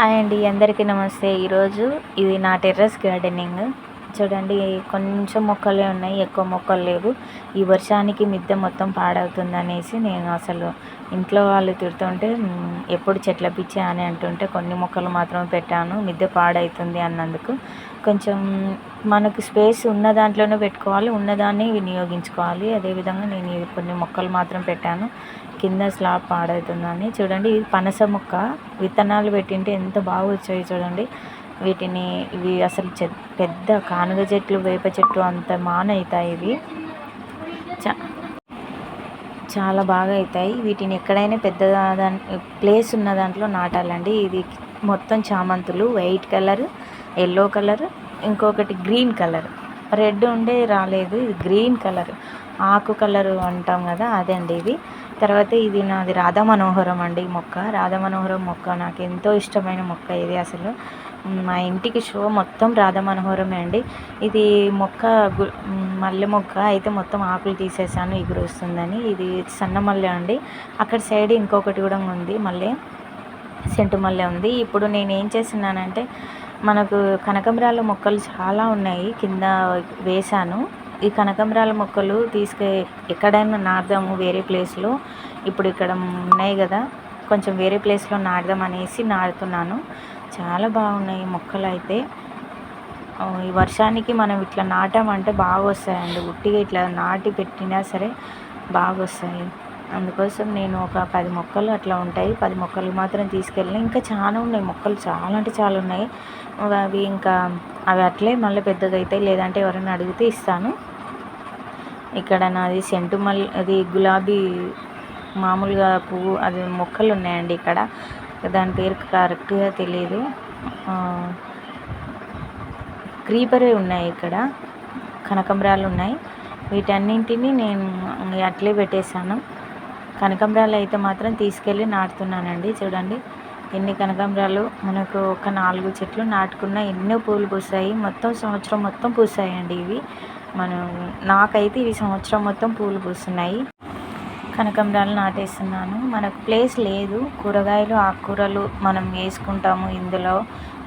Hi అండి, అందరికీ నమస్తే. ఈరోజు ఇది నా టెర్రస్ గార్డెనింగ్. చూడండి, కొంచెం మొక్కలే ఉన్నాయి, ఎక్కువ మొక్కలు లేవు. ఈ వర్షానికి మిద్దె మొత్తం పాడవుతుందనేసి నేను అసలు ఇంట్లో వాళ్ళు తిడుతుంటే ఎప్పుడు చెట్ల పిచ్చి అని అంటుంటే కొన్ని మొక్కలు మాత్రం పెట్టాను. మిద్దె పాడవుతుంది అన్నందుకు కొంచెం మనకు స్పేస్ ఉన్న దాంట్లోనే పెట్టుకోవాలి, ఉన్నదాన్ని వినియోగించుకోవాలి. అదేవిధంగా నేను కొన్ని మొక్కలు మాత్రం పెట్టాను. కింద స్లాబ్ పాడవుతుందని. చూడండి, ఇది పనస మొక్క విత్తనాలు పెట్టింటే ఎంత బాగా వచ్చాయి చూడండి. ఇవి అసలు పెద్ద కానుగ చెట్లు, వేప చెట్లు అంత అవుతాయి. ఇవి చాలా బాగా అవుతాయి. వీటిని ఎక్కడైనా పెద్ద ప్లేస్ ఉన్న దాంట్లో నాటాలండి. ఇది మొత్తం చామంతులు, వైట్ కలర్, ఎల్లో కలర్, ఇంకొకటి గ్రీన్ కలర్, రెడ్ ఉండే రాలేదు. ఇది గ్రీన్ కలర్, ఆకు కలర్ అంటాం కదా, అదే అండి ఇది. తర్వాత ఇది నాది రాధా మనోహరం అండి. మొక్క రాధా మనోహరం మొక్క నాకు ఎంతో ఇష్టమైన మొక్క. ఇది అసలు మా ఇంటికి షో మొత్తం రాధా మనోహరమే అండి. ఇది మొక్క మల్లె మొక్క అయితే మొత్తం ఆకులు తీసేసాను ఎగురు వస్తుందని. ఇది సన్న మల్లె అండి. అక్కడ సైడ్ ఇంకొకటి కూడా ఉంది, మల్లె, సెంటు మల్లె ఉంది. ఇప్పుడు నేను ఏం చేస్తున్నానంటే, మనకు కనకంబరాల మొక్కలు చాలా ఉన్నాయి, కింద వేశాను. ఈ కనకంబరాల మొక్కలు ఎక్కడైనా నాటుదాము వేరే ప్లేస్లో. ఇప్పుడు ఇక్కడ ఉన్నాయి కదా, కొంచెం వేరే ప్లేస్లో నాటుదాం అనేసి నాటుతున్నాను. చాలా బాగున్నాయి మొక్కలు అయితే. ఈ వర్షానికి మనం ఇట్లా నాటామంటే బాగా వస్తాయండి. ఉట్టిగా ఇట్లా నాటి పెట్టినా సరే బాగా వస్తాయి. అందుకోసం నేను ఒక 10 మొక్కలు అట్లా ఉంటాయి, 10 మొక్కలు మాత్రం తీసుకెళ్ళిన. ఇంకా చాలా ఉన్నాయి మొక్కలు, చాలా అంటే చాలా ఉన్నాయి. అవి అట్లే మళ్ళీ పెద్దగా అవుతాయి, లేదంటే ఎవరైనా అడిగితే ఇస్తాను. ఇక్కడ నాది సెంటు మల్లె, అది గులాబీ మామూలుగా పువ్వు, అది మొక్కలు ఉన్నాయండి ఇక్కడ. దాని పేరు కరెక్ట్గా తెలియదు. క్రీపరే ఉన్నాయి ఇక్కడ, కనకంబరాలు ఉన్నాయి. వీటన్నింటినీ నేను అట్లే పెట్టేశాను. కనకంబరాలు అయితే మాత్రం తీసుకెళ్ళి నాటుతున్నానండి. చూడండి ఎన్ని కనకాంబరాలు. మనకు ఒక 4 చెట్లు నాటుకున్న ఎన్నో పూలు పూసాయి. మొత్తం సంవత్సరం మొత్తం పూసాయండి ఇవి. నాకైతే ఇవి సంవత్సరం మొత్తం పూలు పూస్తున్నాయి. కనకాంబరాలు నాటేస్తున్నాను. మనకు ప్లేస్ లేదు, కూరగాయలు ఆకుకూరలు మనం వేసుకుంటాము ఇందులో,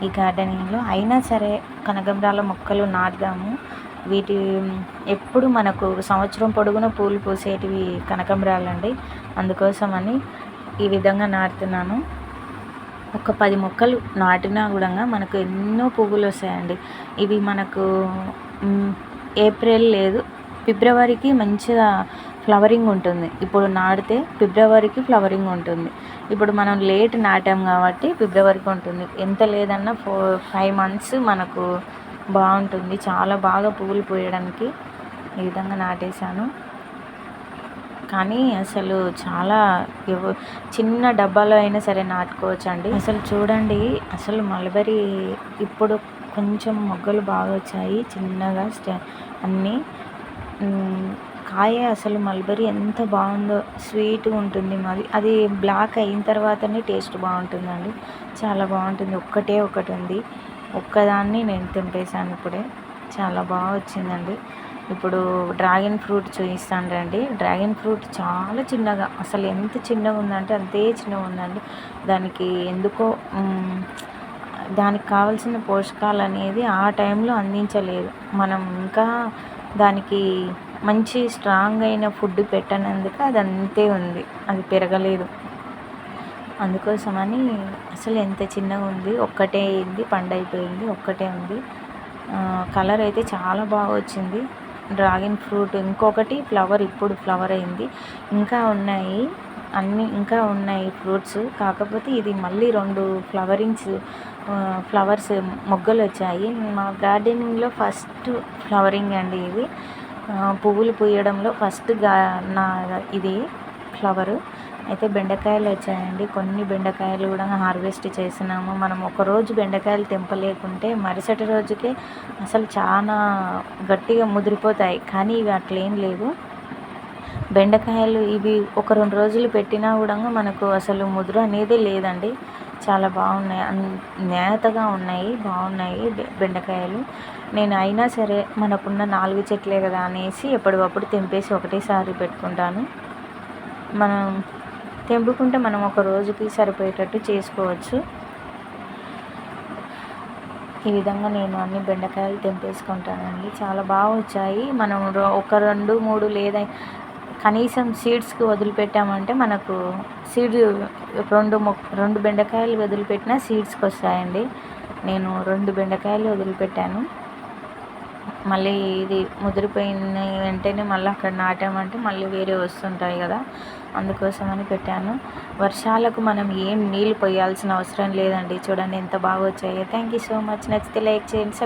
ఈ గార్డెనింగ్లో. అయినా సరే కనకాంబరాల మొక్కలు నాటుదాము. వీటి ఎప్పుడు మనకు సంవత్సరం పొడుగున పూలు పూసేటివి కనకాంబరాలండి. అందుకోసమని ఈ విధంగా నాటుతున్నాను. ఒక 10 మొక్కలు నాటినా కూడా మనకు ఎన్నో పువ్వులు వస్తాయండి. ఇవి మనకు ఏప్రిల్ లేదు, ఫిబ్రవరికి మంచిగా ఫ్లవరింగ్ ఉంటుంది. ఇప్పుడు నాటితే ఫిబ్రవరికి ఫ్లవరింగ్ ఉంటుంది. ఇప్పుడు మనం లేట్ నాటాం కాబట్టి ఫిబ్రవరికి ఉంటుంది. ఎంత లేదన్నా 5 మంత్స్ మనకు బాగుంటుంది. చాలా బాగా పువ్వులు పూయడానికి ఈ విధంగా నాటేశాను. కానీ అసలు చాలా చిన్న డబ్బాలో అయినా సరే నాటుకోవచ్చు అండి. అసలు చూడండి, అసలు మల్బరీ ఇప్పుడు కొంచెం మొగ్గలు బాగా వచ్చాయి చిన్నగా అన్నీ. కాయ అసలు మల్బరీ ఎంత బాగుందో, స్వీట్గా ఉంటుంది. అది బ్లాక్ అయిన తర్వాతనే టేస్ట్ బాగుంటుందండి, చాలా బాగుంటుంది. ఒకటి ఉంది, ఒక్కదాన్ని నేను తెంపేశాను ఇప్పుడే. చాలా బాగా వచ్చిందండి. ఇప్పుడు డ్రాగన్ ఫ్రూట్ చూపిస్తాను రండి. డ్రాగన్ ఫ్రూట్ చాలా చిన్నగా, అసలు ఎంత చిన్నగా ఉందంటే అంతే చిన్నగా ఉందండి. దానికి ఎందుకో దానికి కావాల్సిన పోషకాలు అనేది ఆ టైంలో అందించలేదు. మనం ఇంకా దానికి మంచి స్ట్రాంగ్ అయిన ఫుడ్ పెట్టనందుకు అది అంతే ఉంది, అది పెరగలేదు. అందుకోసమని అసలు ఎంత చిన్నగా ఉంది. ఒక్కటే అయింది, పండైపోయింది, ఒక్కటే ఉంది. కలర్ అయితే చాలా బాగా వచ్చింది డ్రాగన్ ఫ్రూట్. ఇంకొకటి ఇప్పుడు ఫ్లవర్ అయింది. ఇంకా ఉన్నాయి ఇంకా ఉన్నాయి ఫ్రూట్స్. కాకపోతే ఇది మళ్ళీ 2 ఫ్లవర్స్ మొగ్గలు వచ్చాయి. మా గార్డెనింగ్లో ఫస్ట్ ఫ్లవరింగ్ అండి ఇది. పువ్వులు పూయడంలో ఫస్ట్ ఇది ఫ్లవరు. అయితే బెండకాయలు వచ్చాయండి. కొన్ని బెండకాయలు కూడా హార్వెస్ట్ చేసినాము. మనం ఒకరోజు బెండకాయలు తెంపలేకుంటే మరుసటి రోజుకే అసలు చాలా గట్టిగా ముదిరిపోతాయి. కానీ ఇవి అట్లేం లేదు. బెండకాయలు ఇవి ఒక 2 రోజులు పెట్టినా కూడా మనకు అసలు ముదురు అనేది లేదండి. చాలా బాగున్నాయి, నేతగా ఉన్నాయి, బాగున్నాయి బెండకాయలు. నేను అయినా సరే మనకున్న 4 చెట్లే కదా అనేసి ఎప్పటికప్పుడు తెంపేసి ఒకటేసారి పెట్టుకుంటాను. మనం తెంపుకుంటే మనం ఒక రోజుకి సరిపోయేటట్టు చేసుకోవచ్చు. ఈ విధంగా నేను అన్ని బెండకాయలు తెంపేసుకుంటానండి. చాలా బాగా వచ్చాయి. మనం ఒక 2, 3 లేదా కనీసం సీడ్స్కి వదిలిపెట్టామంటే మనకు సీడ్ 2 బెండకాయలు వదిలిపెట్టినా సీడ్స్కి వస్తాయండి. నేను 2 బెండకాయలు వదిలిపెట్టాను. మళ్ళీ ఇది ముదిరిపోయిన వెంటనే మళ్ళీ అక్కడ నాటామంటే మళ్ళీ వేరే వస్తుంటాయి కదా, అందుకోసమని పెట్టాను. వర్షాలకు మనం ఏం నీళ్ళు పోయాల్సిన అవసరం లేదండి. చూడండి ఎంత బాగా వచ్చాయో. Thank you so much. నచ్చితే లైక్ చేయండి.